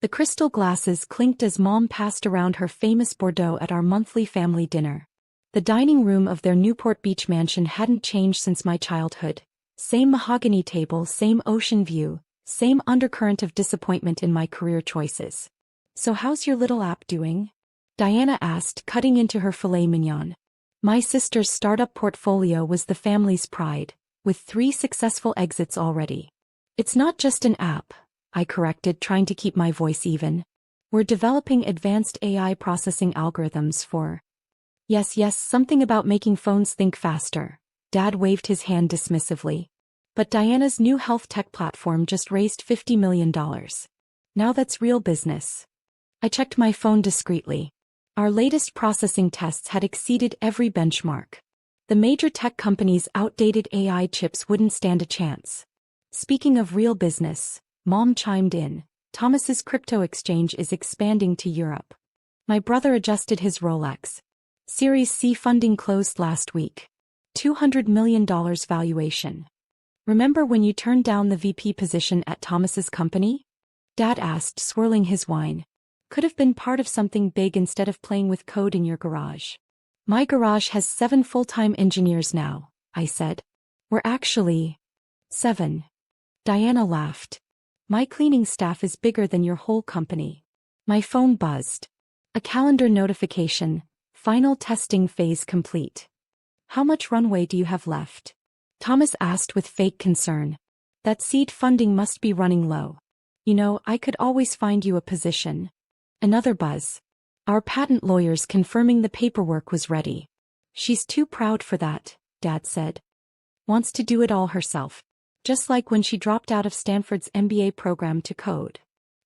The crystal glasses clinked as Mom passed around her famous Bordeaux at our monthly family dinner. The dining room of their Newport Beach mansion hadn't changed since my childhood. Same mahogany table, same ocean view, same undercurrent of disappointment in my career choices. "So how's your little app doing?" Diana asked, cutting into her filet mignon. My sister's startup portfolio was the family's pride, with 3 successful exits already. "It's not just an app," I corrected, trying to keep my voice even. "We're developing advanced AI processing algorithms for—" Yes, something about making phones think faster." Dad waved his hand dismissively. "But Diana's new health tech platform just raised $50 million. Now that's real business." I checked my phone discreetly. Our latest processing tests had exceeded every benchmark. The major tech companies' outdated AI chips wouldn't stand a chance. "Speaking of real business," Mom chimed in, "Thomas's crypto exchange is expanding to Europe." My brother adjusted his Rolex. Series C funding closed last week. $200 million valuation. "Remember when you turned down the VP position at Thomas's company?" Dad asked, swirling his wine. "Could have been part of something big instead of playing with code in your garage." "My garage has 7 full-time engineers now," I said. "We're actually 7. Diana laughed. "My cleaning staff is bigger than your whole company." My phone buzzed. A calendar notification. "Final testing phase complete." "How much runway do you have left?" Thomas asked with fake concern. "That seed funding must be running low. You know, I could always find you a position." Another buzz. "Our patent lawyers confirming the paperwork was ready." "She's too proud for that," Dad said. "Wants to do it all herself. Just like when she dropped out of Stanford's MBA program to code."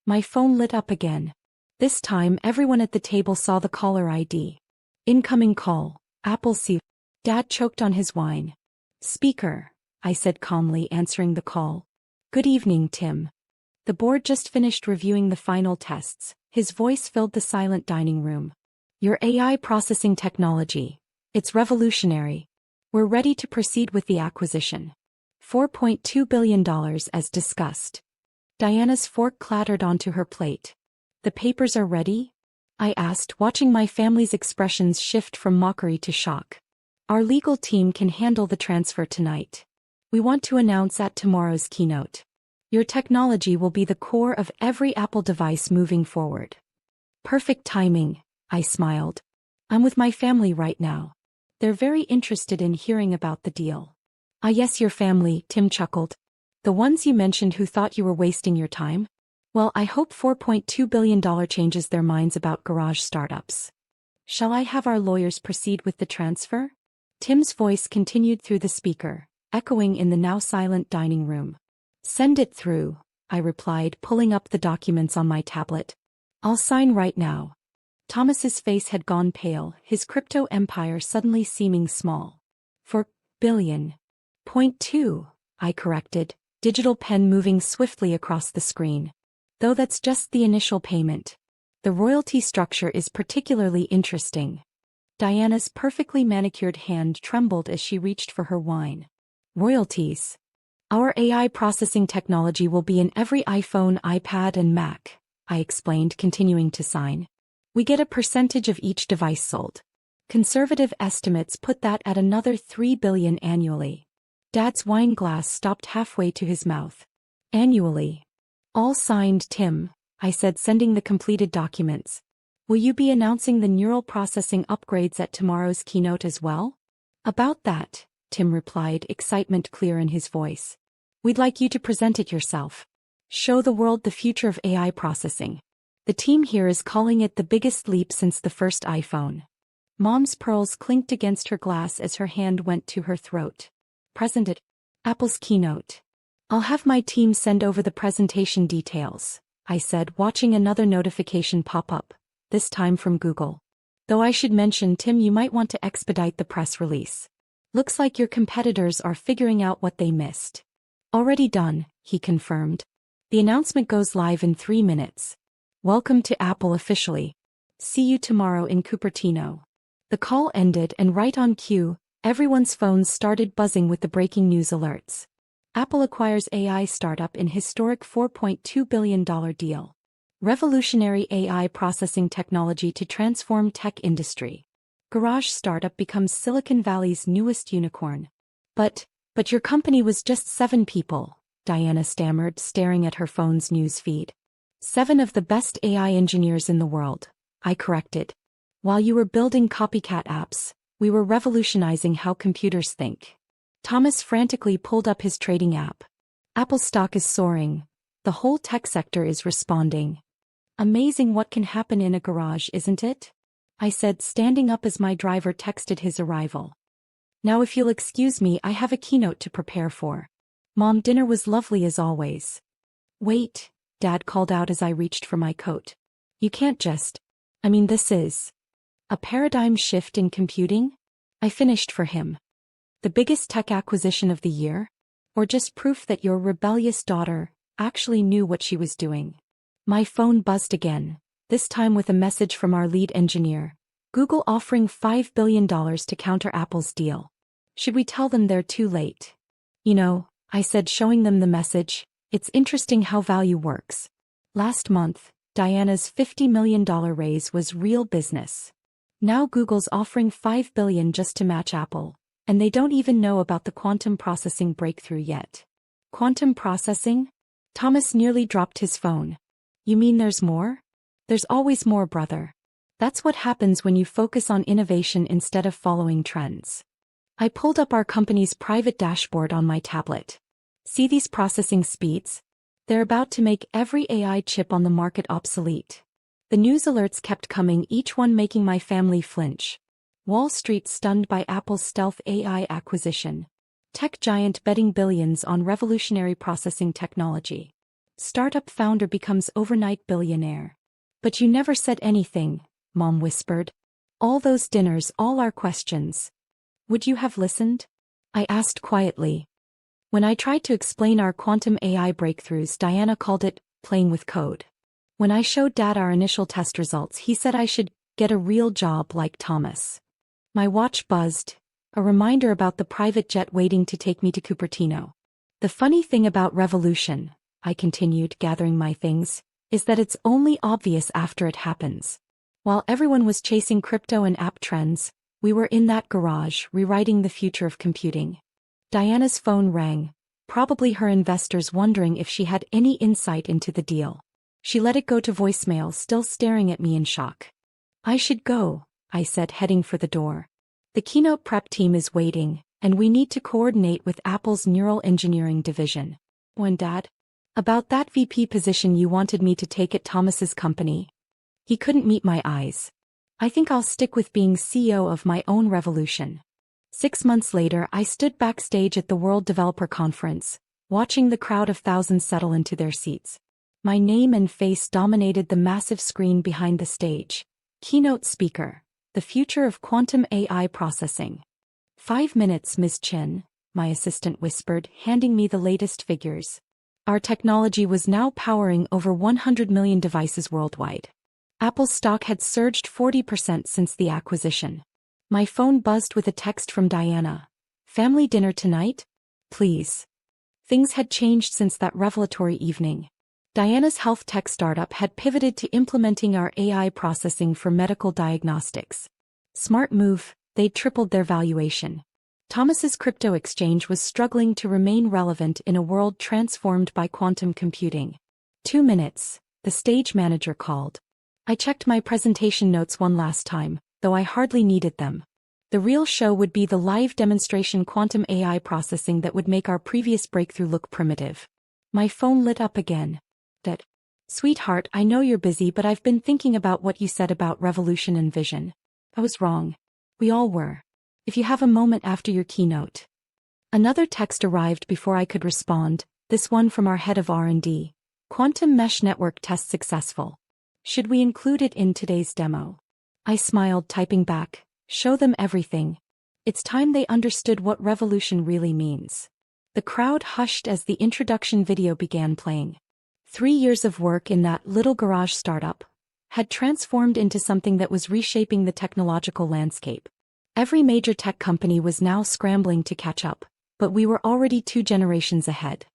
My phone lit up again. This time everyone at the table saw the caller ID. "Incoming call, Apple C." Dad choked on his wine. "Speaker," I said calmly, answering the call. "Good evening, Tim. The board just finished reviewing the final tests." His voice filled the silent dining room. "Your AI processing technology. It's revolutionary. We're ready to proceed with the acquisition. $4.2 billion as discussed." Diana's fork clattered onto her plate. "The papers are ready?" I asked, watching my family's expressions shift from mockery to shock. "Our legal team can handle the transfer tonight. We want to announce at tomorrow's keynote. Your technology will be the core of every Apple device moving forward." "Perfect timing," I smiled. "I'm with my family right now. They're very interested in hearing about the deal." "Ah yes, your family," Tim chuckled. "The ones you mentioned who thought you were wasting your time? Well, I hope $4.2 billion changes their minds about garage startups. Shall I have our lawyers proceed with the transfer?" Tim's voice continued through the speaker, echoing in the now silent dining room. "Send it through," I replied, pulling up the documents on my tablet. "I'll sign right now." Thomas's face had gone pale, his crypto empire suddenly seeming small. "4 billion. .2, I corrected, digital pen moving swiftly across the screen. "Though that's just the initial payment. The royalty structure is particularly interesting." Diana's perfectly manicured hand trembled as she reached for her wine. "Royalties? Our AI processing technology will be in every iPhone, iPad, and Mac," I explained, continuing to sign. "We get a percentage of each device sold. Conservative estimates put that at another $3 billion annually." Dad's wine glass stopped halfway to his mouth. "Annually. All signed, Tim," I said, sending the completed documents. "Will you be announcing the neural processing upgrades at tomorrow's keynote as well?" "About that," Tim replied, excitement clear in his voice. "We'd like you to present it yourself. Show the world the future of AI processing. The team here is calling it the biggest leap since the first iPhone." Mom's pearls clinked against her glass as her hand went to her throat. "Present at Apple's keynote. I'll have my team send over the presentation details," I said, watching another notification pop up, this time from Google. "Though I should mention, Tim, you might want to expedite the press release. Looks like your competitors are figuring out what they missed." "Already done," he confirmed. "The announcement goes live in 3 minutes. Welcome to Apple officially. See you tomorrow in Cupertino." The call ended, and right on cue, everyone's phones started buzzing with the breaking news alerts. Apple acquires AI startup in historic $4.2 billion deal. Revolutionary AI processing technology to transform tech industry. Garage startup becomes Silicon Valley's newest unicorn. But your company was just 7 people, Diana stammered, staring at her phone's news feed. 7 of the best AI engineers in the world, I corrected. While you were building copycat apps, we were revolutionizing how computers think. Thomas frantically pulled up his trading app. Apple stock is soaring. The whole tech sector is responding. Amazing what can happen in a garage, isn't it? I said, standing up as my driver texted his arrival. Now if you'll excuse me, I have a keynote to prepare for. Mom, dinner was lovely as always. Wait, Dad called out as I reached for my coat. You can't just. This is a paradigm shift in computing? I finished for him. The biggest tech acquisition of the year? Or just proof that your rebellious daughter actually knew what she was doing? My phone buzzed again, this time with a message from our lead engineer. Google offering $5 billion to counter Apple's deal. Should we tell them they're too late? I said, showing them the message, it's interesting how value works. Last month, Diana's $50 million raise was real business. Now Google's offering $5 billion just to match Apple, and they don't even know about the quantum processing breakthrough yet. Quantum processing? Thomas nearly dropped his phone. You mean there's more? There's always more, brother. That's what happens when you focus on innovation instead of following trends. I pulled up our company's private dashboard on my tablet. See these processing speeds? They're about to make every AI chip on the market obsolete. The news alerts kept coming, each one making my family flinch. Wall Street stunned by Apple's stealth AI acquisition. Tech giant betting billions on revolutionary processing technology. Startup founder becomes overnight billionaire. But you never said anything, Mom whispered. All those dinners, all our questions. Would you have listened? I asked quietly. When I tried to explain our quantum AI breakthroughs, Diana called it playing with code. When I showed Dad our initial test results, he said I should get a real job like Thomas. My watch buzzed, a reminder about the private jet waiting to take me to Cupertino. The funny thing about revolution, I continued, gathering my things, is that it's only obvious after it happens. While everyone was chasing crypto and app trends, we were in that garage rewriting the future of computing. Diana's phone rang, probably her investors wondering if she had any insight into the deal. She let it go to voicemail, still staring at me in shock. I should go, I said, heading for the door. The keynote prep team is waiting, and we need to coordinate with Apple's neural engineering division. When Dad? About that VP position you wanted me to take at Thomas's company. He couldn't meet my eyes. I think I'll stick with being CEO of my own revolution. 6 months later, I stood backstage at the World Developer Conference, watching the crowd of thousands settle into their seats. My name and face dominated the massive screen behind the stage. Keynote speaker, the future of quantum AI processing. 5 minutes, Ms. Chen, my assistant whispered, handing me the latest figures. Our technology was now powering over 100 million devices worldwide. Apple's stock had surged 40% since the acquisition. My phone buzzed with a text from Diana. Family dinner tonight? Please. Things had changed since that revelatory evening. Diana's health tech startup had pivoted to implementing our AI processing for medical diagnostics. Smart move, they'd tripled their valuation. Thomas's crypto exchange was struggling to remain relevant in a world transformed by quantum computing. 2 minutes, the stage manager called. I checked my presentation notes one last time, though I hardly needed them. The real show would be the live demonstration quantum AI processing that would make our previous breakthrough look primitive. My phone lit up again. That, sweetheart, I know you're busy, but I've been thinking about what you said about revolution and vision. I was wrong. We all were. If you have a moment after your keynote. Another text arrived before I could respond, this one from our head of R&D. Quantum mesh network test successful. Should we include it in today's demo? I smiled, typing back, show them everything. It's time they understood what revolution really means. The crowd hushed as the introduction video began playing. 3 years of work in that little garage startup had transformed into something that was reshaping the technological landscape. Every major tech company was now scrambling to catch up, but we were already 2 generations ahead.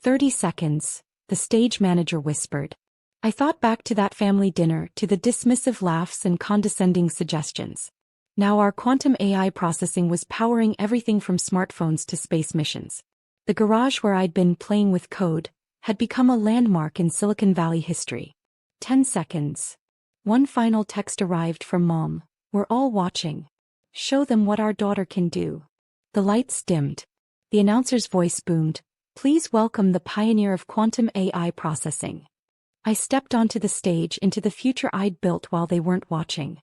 30 seconds, the stage manager whispered. I thought back to that family dinner, to the dismissive laughs and condescending suggestions. Now our quantum AI processing was powering everything from smartphones to space missions. The garage where I'd been playing with code had become a landmark in Silicon Valley history. 10 seconds. One final text arrived from Mom. We're all watching. Show them what our daughter can do. The lights dimmed. The announcer's voice boomed. Please welcome the pioneer of quantum AI processing. I stepped onto the stage into the future I'd built while they weren't watching.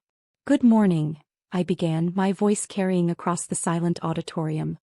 Good morning, I began, my voice carrying across the silent auditorium.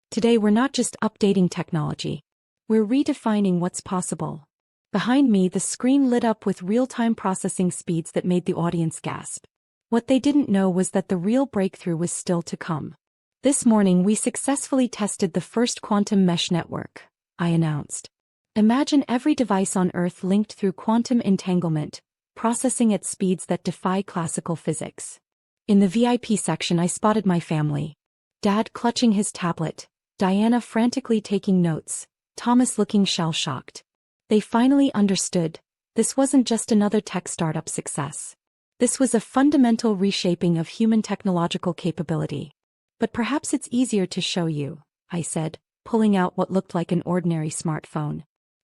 Today we're not just updating technology. We're redefining what's possible. Behind me, the screen lit up with real-time processing speeds that made the audience gasp. What they didn't know was that the real breakthrough was still to come. This morning we successfully tested the first quantum mesh network, I announced. Imagine every device on Earth linked through quantum entanglement, processing at speeds that defy classical physics. In the VIP section I spotted my family. Dad clutching his tablet, Diana frantically taking notes, Thomas looking shell-shocked. They finally understood. This wasn't just another tech startup success. This was a fundamental reshaping of human technological capability. But perhaps it's easier to show you, I said, pulling out what looked like an ordinary smartphone.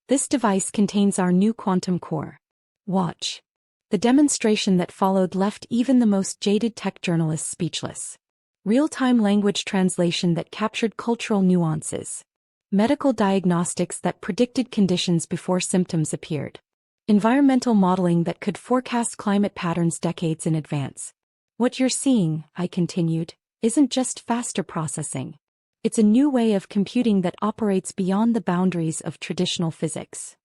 This device contains our new quantum core. Watch. The demonstration that followed left even the most jaded tech journalists speechless. Real-time language translation that captured cultural nuances. Medical diagnostics that predicted conditions before symptoms appeared. Environmental modeling that could forecast climate patterns decades in advance. What you're seeing, I continued, isn't just faster processing. It's a new way of computing that operates beyond the boundaries of traditional physics.